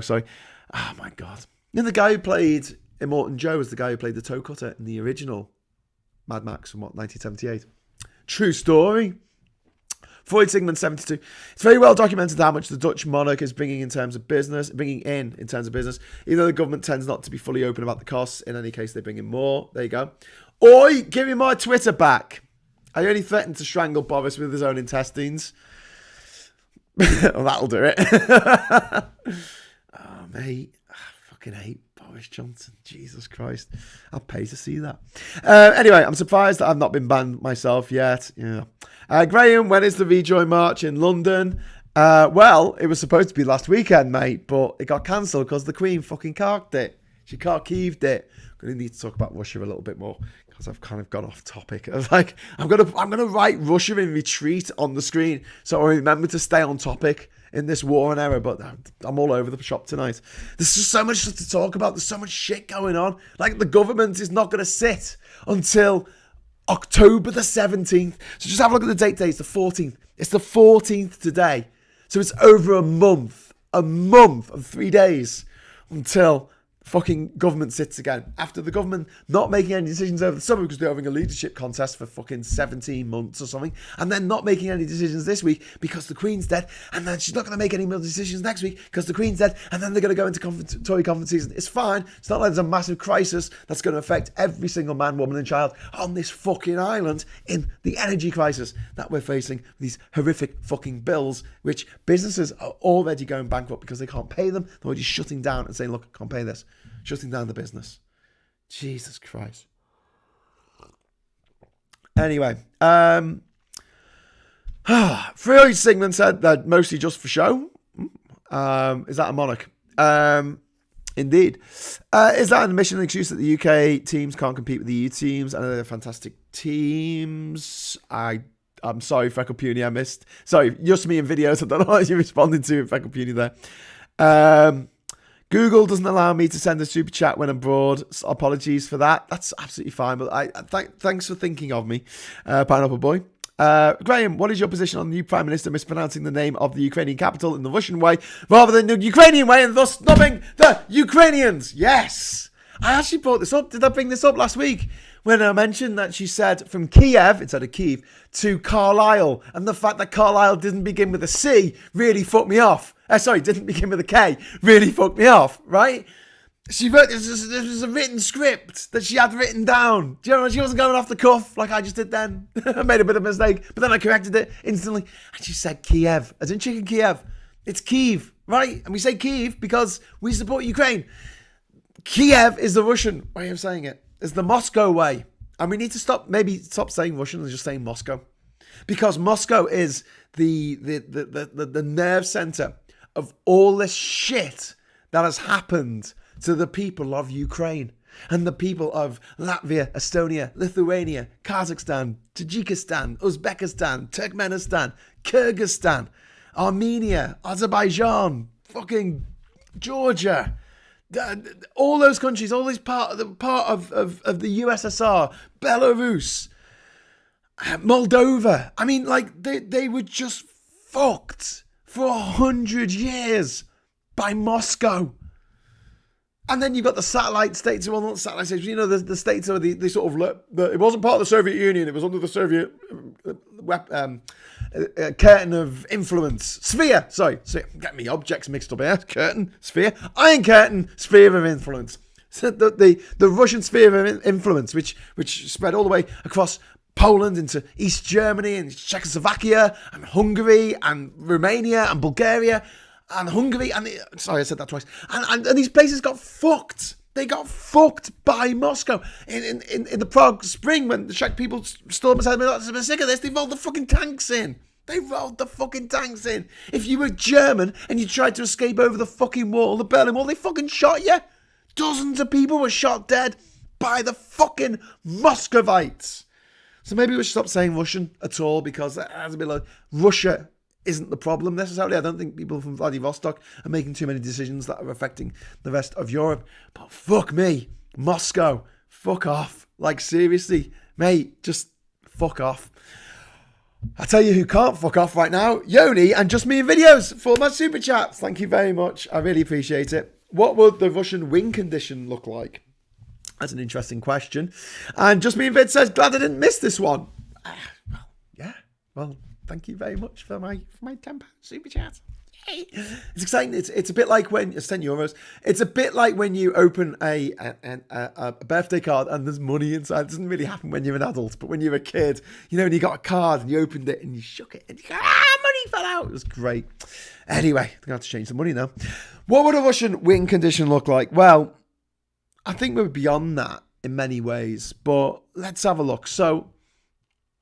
sorry. Oh my God. And the guy who played Immortan Joe was the guy who played the toe cutter in the original Mad Max from 1978. True story. Freud Sigmund 72. It's very well documented how much the Dutch monarch is bringing in in terms of business, even though the government tends not to be fully open about the costs. In any case, they bring in more. There you go. Oi, give me my Twitter back. I only threatened to strangle Boris with his own intestines. Well, that'll do it. Oh, mate. I fucking hate Boris Johnson. Jesus Christ. I'll pay to see that. Anyway, I'm surprised that I've not been banned myself yet. Yeah. Graham, when is the Rejoin March in London? Well, it was supposed to be last weekend, mate, but it got cancelled because the Queen fucking carked it. She Kharkived it. I'm going to need to talk about Russia a little bit more because I've kind of gone off topic. I was like, I'm gonna write Russia in retreat on the screen so I remember to stay on topic in this war and era, but I'm all over the shop tonight. There's just so much to talk about. There's so much shit going on. Like, the government is not going to sit until October the 17th. So just have a look at the date today. It's the 14th. It's the 14th today. So it's over a month and 3 days until fucking government sits again. After the government not making any decisions over the summer because they're having a leadership contest for fucking 17 months or something, and then not making any decisions this week because the Queen's dead, and then she's not going to make any more decisions next week because the Queen's dead, and then they're going to go into Tory conference season. It's fine. It's not like there's a massive crisis that's going to affect every single man, woman and child on this fucking island in the energy crisis that we're facing, these horrific fucking bills, which businesses are already going bankrupt because they can't pay them. They're already shutting down and saying, look, I can't pay this. Shutting down the business. Jesus Christ. Anyway, Freud Sigmund said that mostly just for show. Is that a monarch? Indeed. Is that an admission and excuse that the UK teams can't compete with the EU teams? I know they're fantastic teams. I'm sorry, Freckle Puny, I missed. Sorry, just me in videos. I don't know what you're responding to, Freckle Puny there. Google doesn't allow me to send a super chat when abroad. So apologies for that. That's absolutely fine. But thanks for thinking of me, Pineapple Boy. Graham, what is your position on the new Prime Minister mispronouncing the name of the Ukrainian capital in the Russian way rather than the Ukrainian way and thus snubbing the Ukrainians? Yes. I actually brought this up. Did I bring this up last week? When I mentioned that she said from Kiev, instead of Kyiv, to Carlisle. And the fact that Carlisle didn't begin with a C really fucked me off. Didn't begin with a K. Really fucked me off, right? She wrote, this was a written script that she had written down. Do you know, she wasn't going off the cuff like I just did then. I made a bit of a mistake, but then I corrected it instantly. And she said Kiev, as in chicken Kiev. It's Kyiv, right? And we say Kyiv because we support Ukraine. Kiev is the Russian way of saying it. It's the Moscow way. And we need to stop saying Russian and just saying Moscow. Because Moscow is the nerve center of all this shit that has happened to the people of Ukraine and the people of Latvia, Estonia, Lithuania, Kazakhstan, Tajikistan, Uzbekistan, Turkmenistan, Kyrgyzstan, Armenia, Azerbaijan, fucking Georgia. All those countries, all these part of the USSR, Belarus, Moldova. I mean, like, they were just fucked for 100 years by Moscow. And then you've got the satellite states, well, not satellite states, you know, the states are the sort of, it wasn't part of the Soviet Union, it was under the Soviet curtain of influence. Sphere, sorry, get me objects mixed up here. Curtain, sphere, Iron Curtain, sphere of influence. So the Russian sphere of influence, which spread all the way across Poland into East Germany and Czechoslovakia and Hungary and Romania and Bulgaria and Hungary and sorry, I said that twice. And these places got fucked. They got fucked by Moscow. In the Prague Spring, when the Czech people stood up and said, "I'm sick of this," they rolled the fucking tanks in. If you were German and you tried to escape over the fucking wall, the Berlin Wall, they fucking shot you. Dozens of people were shot dead by the fucking Muscovites. So maybe we should stop saying Russian at all, because that has a bit like Russia isn't the problem necessarily. I don't think people from Vladivostok are making too many decisions that are affecting the rest of Europe. But fuck me, Moscow, fuck off. Like, seriously, mate, just fuck off. I tell you who can't fuck off right now, Yoni and Just Me in Videos for my super chats. Thank you very much. I really appreciate it. What would the Russian win condition look like? That's an interesting question. And Just Me in Vid says, glad I didn't miss this one. Well, Thank you very much for my £10 super chat. Yay. It's exciting. It's a bit like when it's €10. It's a bit like when you open a birthday card and there's money inside. It doesn't really happen when you're an adult, but when you're a kid, and you got a card and you opened it and you shook it and you go, money fell out. It was great. Anyway, I'm gonna have to change the money now. What would a Russian win condition look like? Well, I think we're beyond that in many ways, but let's have a look. So,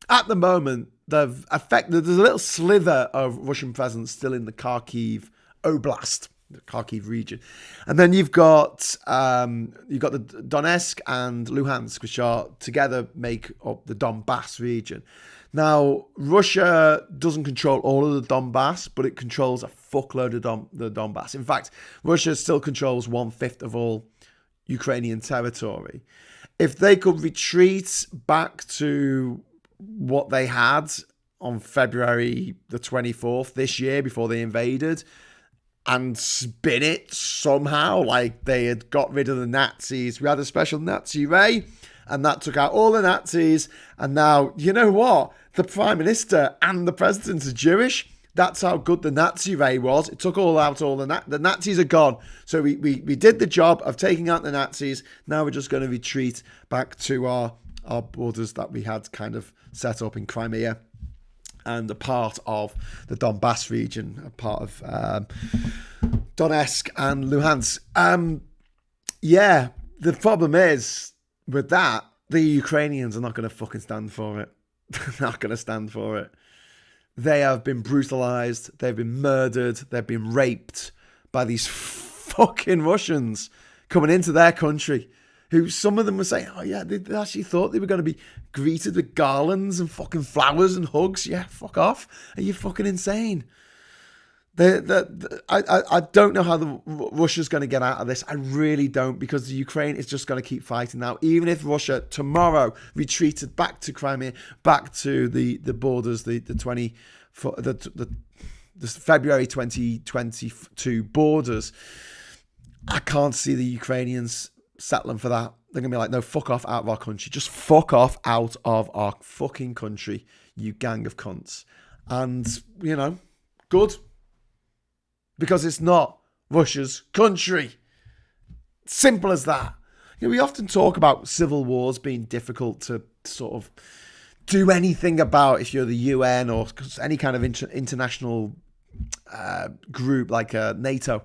at the moment, there's a little slither of Russian presence still in the Kharkiv Oblast, the Kharkiv region, and then you've got the Donetsk and Luhansk, which are together make up the Donbass region. Now, Russia doesn't control all of the Donbass, but it controls a fuckload of the Donbass. In fact, Russia still controls 1/5 of all Ukrainian territory. If they could retreat back to what they had on February the 24th this year before they invaded and spin it somehow like they had got rid of the Nazis. We had a special Nazi ray and that took out all the Nazis. And now, you know what? The Prime Minister and the President are Jewish. That's how good the Nazi ray was. It took all the Nazis are gone. So we did the job of taking out the Nazis. Now we're just going to retreat back to our borders that we had kind of set up in Crimea and a part of the Donbass region, a part of Donetsk and Luhansk. Yeah, the problem is with that, the Ukrainians are not going to fucking stand for it. They're not going to stand for it. They have been brutalized. They've been murdered. They've been raped by these fucking Russians coming into their country. Who some of them were saying, oh yeah, they actually thought they were going to be greeted with garlands and fucking flowers and hugs. Yeah, fuck off. Are you fucking insane? I don't know how Russia's going to get out of this. I really don't, because the Ukraine is just going to keep fighting now. Even if Russia tomorrow retreated back to Crimea, back to the borders, the February 2022 borders, I can't see the Ukrainians settling for that. They're going to be like, no, fuck off out of our country. Just fuck off out of our fucking country, you gang of cunts. And, good. Because it's not Russia's country. Simple as that. We often talk about civil wars being difficult to sort of do anything about if you're the UN or any kind of international group like NATO.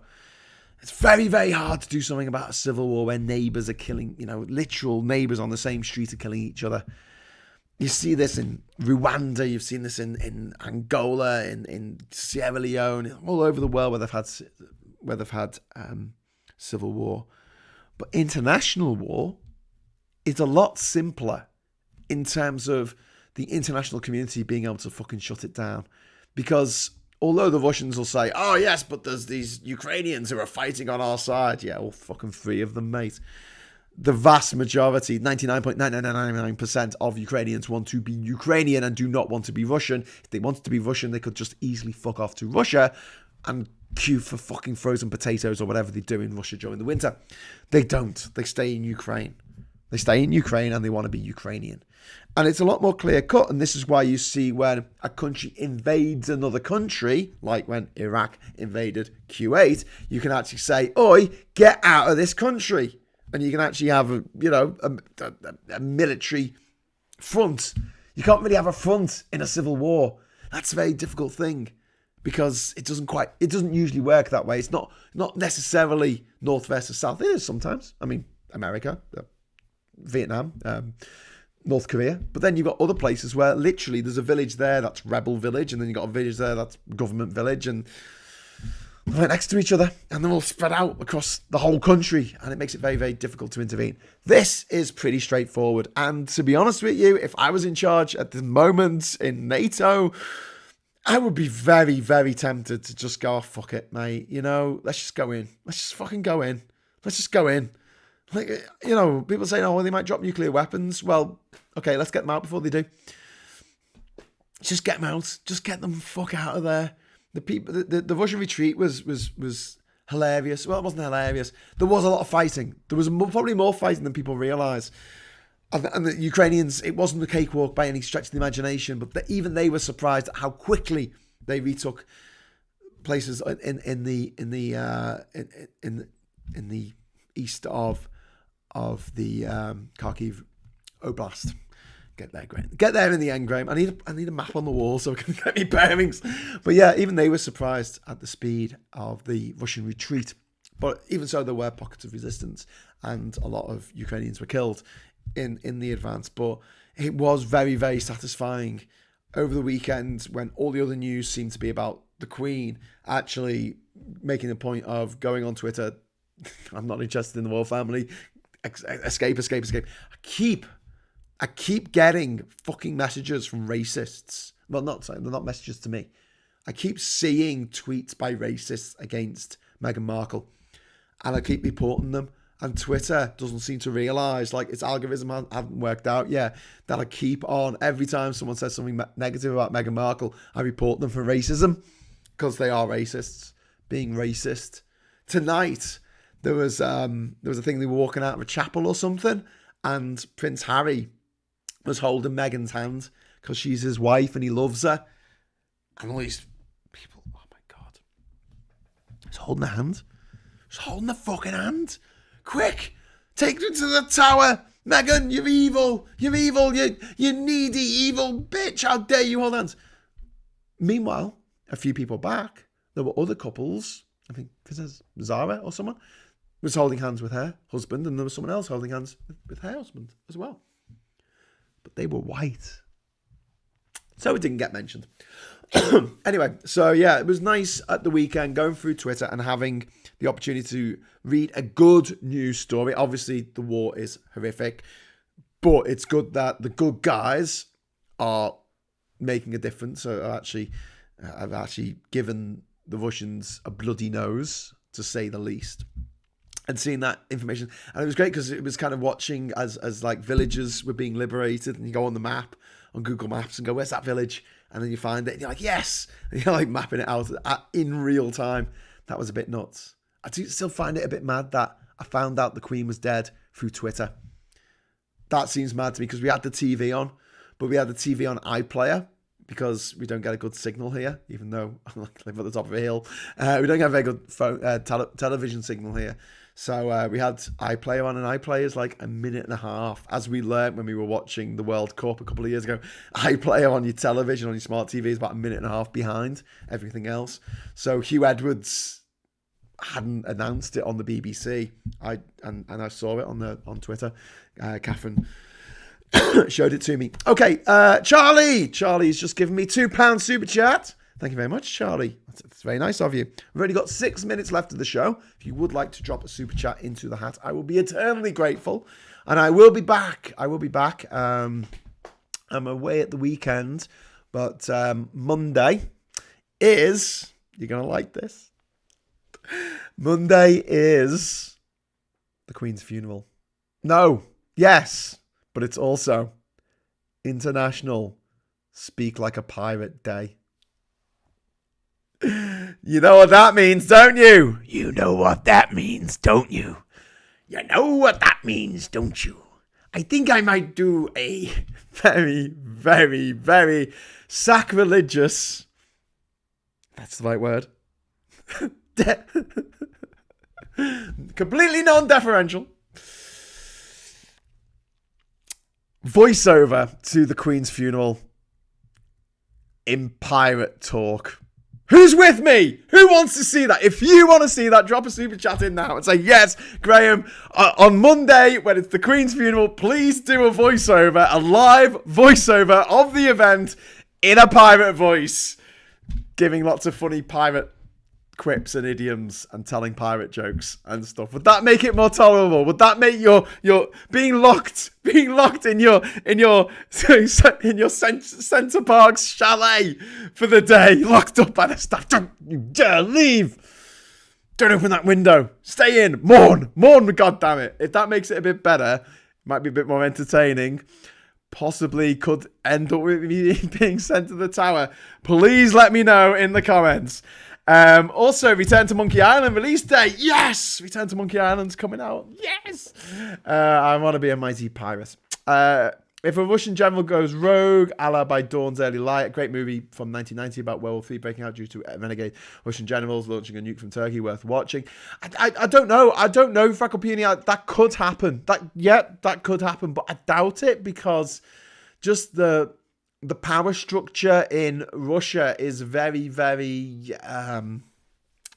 It's very, very hard to do something about a civil war where neighbours are killing, literal neighbours on the same street are killing each other. You see this in Rwanda, you've seen this in Angola, in Sierra Leone, all over the world where they've had civil war. But international war is a lot simpler in terms of the international community being able to fucking shut it down. Because although the Russians will say, oh yes, but there's these Ukrainians who are fighting on our side. Yeah, all fucking three of them, mate. The vast majority, 99.9999% of Ukrainians want to be Ukrainian and do not want to be Russian. If they wanted to be Russian, they could just easily fuck off to Russia and queue for fucking frozen potatoes or whatever they do in Russia during the winter. They don't. They stay in Ukraine. They stay in Ukraine and they want to be Ukrainian. And it's a lot more clear cut. And this is why you see when a country invades another country, like when Iraq invaded Kuwait, you can actually say, oi, get out of this country. And you can actually have a military front. You can't really have a front in a civil war. That's a very difficult thing because it doesn't usually work that way. It's not necessarily north versus south. It is sometimes. I mean, America, Vietnam, North Korea. But then you've got other places where literally there's a village there that's rebel village, and then you've got a village there that's government village, and right next to each other, and they're all spread out across the whole country, and it makes it very, very difficult to intervene. This is pretty straightforward, and to be honest with you, if I was in charge at the moment in NATO, I would be very, very tempted to just go, oh, fuck it, mate, let's just go in. Let's just fucking go in. Let's just go in. Like, people say, oh, well, they might drop nuclear weapons. Well, okay, let's get them out before they do. Just get them out. Just get them fuck out of there. The Russian retreat was hilarious. Well, it wasn't hilarious. There was a lot of fighting. There was probably more fighting than people realise. And the Ukrainians, it wasn't a cakewalk by any stretch of the imagination, but even they were surprised at how quickly they retook places in the east of the Kharkiv Oblast. Get there, Graham. Get there in the end, Graham. I need a map on the wall so I can get me bearings. But yeah, even they were surprised at the speed of the Russian retreat. But even so, there were pockets of resistance, and a lot of Ukrainians were killed in the advance. But it was very, very satisfying over the weekend when all the other news seemed to be about the Queen actually making a point of going on Twitter. I'm not interested in the royal family. Escape. I keep getting fucking messages from racists. Well, they're not messages to me. I keep seeing tweets by racists against Meghan Markle, and I keep reporting them. And Twitter doesn't seem to realise, like, its algorithm hasn't worked out yet, that I keep on, every time someone says something negative about Meghan Markle, I report them for racism, because they are racists, being racist. Tonight, there was a thing, they were walking out of a chapel or something, and Prince Harry was holding Meghan's hand, because she's his wife and he loves her. And all these people, oh my God. He's holding her hand. He's holding the fucking hand. Quick, take them to the tower. Meghan, you're evil. You're evil. You needy, evil bitch. How dare you hold hands? Meanwhile, a few people back, there were other couples. I think Princess Zara or someone was holding hands with her husband, and there was someone else holding hands with her husband as well. But they were white. So it didn't get mentioned. Anyway, so yeah, it was nice at the weekend going through Twitter and having the opportunity to read a good news story. Obviously, the war is horrific, but it's good that the good guys are making a difference. So I've actually given the Russians a bloody nose, to say the least. And seeing that information, and it was great because it was kind of watching as like villages were being liberated, and you go on the map on Google Maps and go, where's that village? And then you find it, and you're like, yes! And you're like mapping it out in real time. That was a bit nuts. I do still find it a bit mad that I found out the Queen was dead through Twitter. That seems mad to me because we had the TV on, but we had the TV on iPlayer because we don't get a good signal here, even though I live at the top of a hill. We don't get a very good television signal here. So we had iPlayer on, and iPlayer is like a minute and a half. As we learned when we were watching the World Cup a couple of years ago, iPlayer on your television, on your smart TV is about a minute and a half behind everything else. So Hugh Edwards hadn't announced it on the BBC. I saw it on Twitter. Catherine showed it to me. Okay, Charlie's just given me £2 super chat. Thank you very much, Charlie. That's very nice of you. We've only got 6 minutes left of the show. If you would like to drop a super chat into the hat, I will be eternally grateful. And I will be back. I'm away at the weekend, but Monday is, you're going to like this, Monday is the Queen's funeral. No, yes, but it's also International Speak Like a Pirate Day. You know what that means, don't you? You know what that means, don't you? You know what that means, don't you? I think I might do a very, very, very sacrilegious, that's the right word, completely non-deferential voiceover to the Queen's funeral in pirate talk. Who's with me? Who wants to see that? If you want to see that, drop a super chat in now and say, yes, Graham, on Monday, when it's the Queen's funeral, please do a voiceover, a live voiceover of the event in a pirate voice, giving lots of funny pirate quips and idioms and telling pirate jokes and stuff. Would that make it more tolerable? Would that make your being locked in your Centre Parks chalet for the day, locked up by the staff? Don't you dare leave! Don't open that window. Stay in. Mourn, God damn it! If that makes it a bit better, might be a bit more entertaining. Possibly could end up with me being sent to the tower. Please let me know in the comments. Also, Return to Monkey Island release date. Yes! Return to Monkey Island's coming out. Yes! I want to be a mighty pirate. If a Russian general goes rogue, a la by Dawn's Early Light, a great movie from 1990 about World War III breaking out due to renegade Russian generals launching a nuke from Turkey, worth watching. I don't know. I don't know, Fracopini. That could happen. That could happen, but I doubt it because just the power structure in Russia is very, very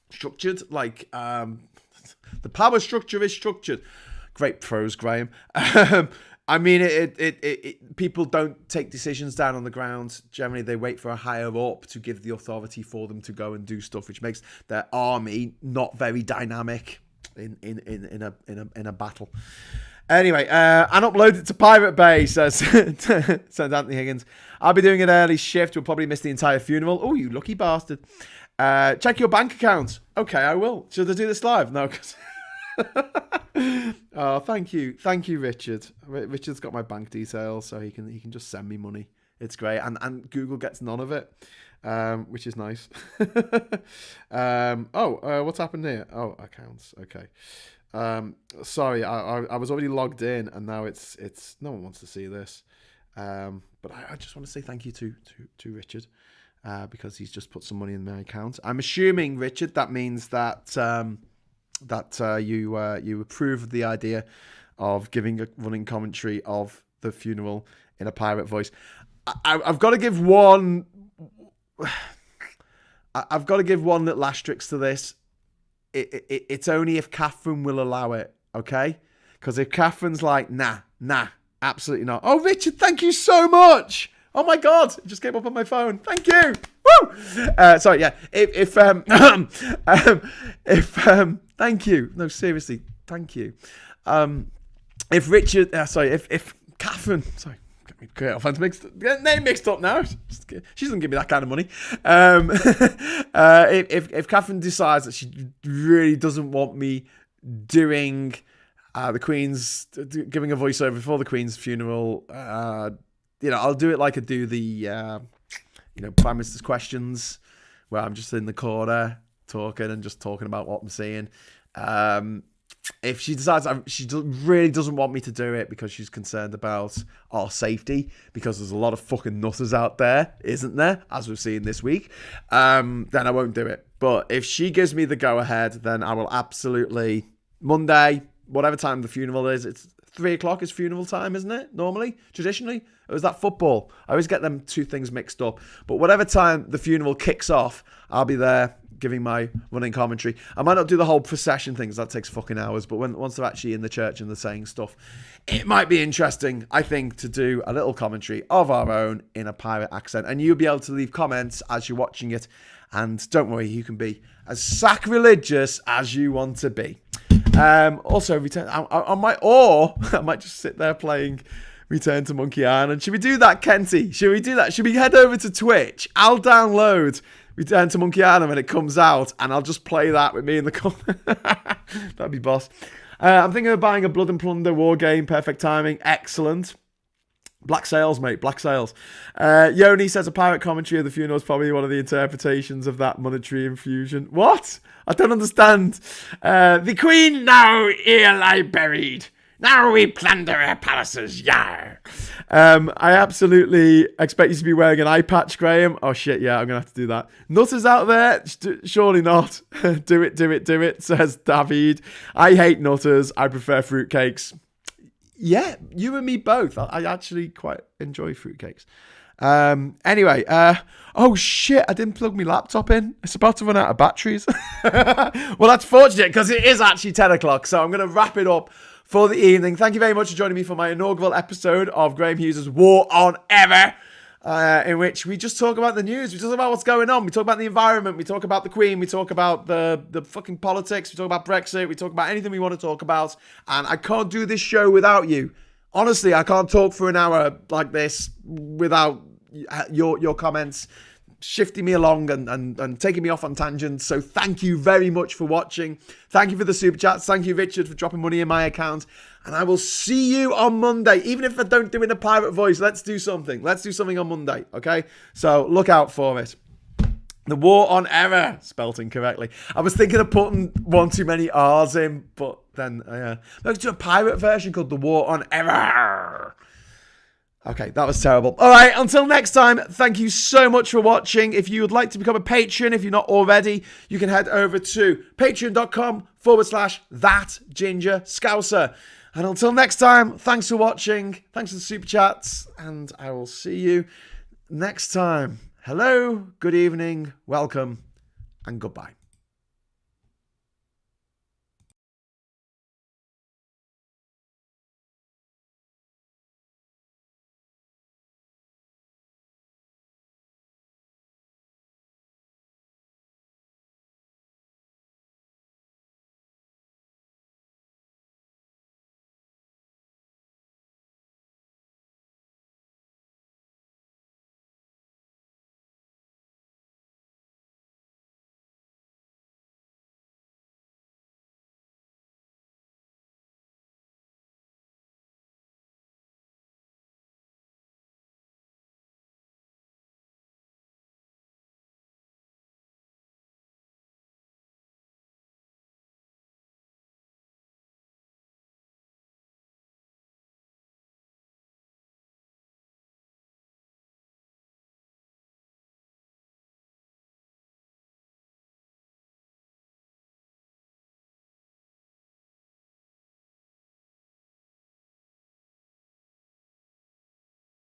structured. Like, the power structure is structured. Great prose, Graham. I mean, people don't take decisions down on the ground. Generally, they wait for a higher up to give the authority for them to go and do stuff, which makes their army not very dynamic in a battle. Anyway, and upload it to Pirate Bay, says Anthony Higgins. I'll be doing an early shift. We'll probably miss the entire funeral. Oh, you lucky bastard. Check your bank account. Okay, I will. Should I do this live? No, because... Oh, thank you, Richard. Richard's got my bank details, so he can just send me money. It's great, and Google gets none of it, which is nice. What's happened here? Oh, accounts. Okay. Sorry, I was already logged in, and now it's no one wants to see this. But I just want to say thank you to Richard, because he's just put some money in my account. I'm assuming, Richard, that means that. You approve of the idea of giving a running commentary of the funeral in a pirate voice. I've got to give one. I've got to give one little asterisk to this. It's only if Catherine will allow it, okay? Because if Catherine's like, nah, absolutely not. Oh, Richard, thank you so much. Oh my God, it just came up on my phone. Thank you. Woo! Sorry, yeah. If thank you. No, seriously, thank you. If Richard, if Catherine, sorry, get me get name mixed up now. She doesn't give me that kind of money. If Catherine decides that she really doesn't want me doing the Queen's, giving a voiceover for the Queen's funeral, I'll do it like I do the, Prime Minister's questions, where I'm just in the corner talking about what I'm seeing. If she decides she really doesn't want me to do it because she's concerned about our safety, because there's a lot of fucking nutters out there, isn't there, as we've seen this week, then I won't do it. But if she gives me the go-ahead, then I will absolutely, Monday, whatever time the funeral is, it's 3:00 is funeral time, isn't it? Normally, traditionally, or is that football? I always get them two things mixed up. But whatever time the funeral kicks off, I'll be there giving my running commentary. I might not do the whole procession thing, because that takes fucking hours. But once they're actually in the church and they're saying stuff, it might be interesting, I think, to do a little commentary of our own in a pirate accent. And you'll be able to leave comments as you're watching it. And don't worry, you can be as sacrilegious as you want to be. Also, I might just sit there playing Return to Monkey Island. Should we do that, Kenty? Should we do that? Should we head over to Twitch? I'll download Return to Monkey Island when it comes out, and I'll just play that with me in the corner. That'd be boss. I'm thinking of buying a Blood and Plunder war game. Perfect timing. Excellent. Black Sails, mate. Black Sails. Yoni says a pirate commentary of the funeral is probably one of the interpretations of that monetary infusion. What? I don't understand. The Queen now here lie buried. Now we plunder her palaces, yar. I absolutely expect you to be wearing an eye patch, Graham. Oh shit, yeah, I'm gonna have to do that. Nutters out there? Surely not. Do it, says David. I hate nutters. I prefer fruitcakes. Yeah, you and me both. I actually quite enjoy fruitcakes. Anyway, oh shit, I didn't plug my laptop in. It's about to run out of batteries. Well, that's fortunate, because it is actually 10 o'clock, so I'm going to wrap it up for the evening. Thank you very much for joining me for my inaugural episode of Graham Hughes' War on Ever, in which we just talk about the news, we talk about what's going on, we talk about the environment, we talk about the Queen, we talk about the fucking politics, we talk about Brexit, we talk about anything we want to talk about, and I can't do this show without you. Honestly, I can't talk for an hour like this without your comments shifting me along and taking me off on tangents. So thank you very much for watching. Thank you for the super chats. Thank you, Richard, for dropping money in my account. And I will see you on Monday. Even if I don't do it in a pirate voice, let's do something. Let's do something on Monday, okay? So look out for it. The War on Error, spelt incorrectly. I was thinking of putting one too many R's in, but then let's do a pirate version called The War on Error. Okay, that was terrible. All right, until next time, thank you so much for watching. If you would like to become a patron, if you're not already, you can head over to patreon.com/thatgingerscouser. And until next time, thanks for watching. Thanks for the super chats. And I will see you next time. Hello, good evening, welcome, and goodbye.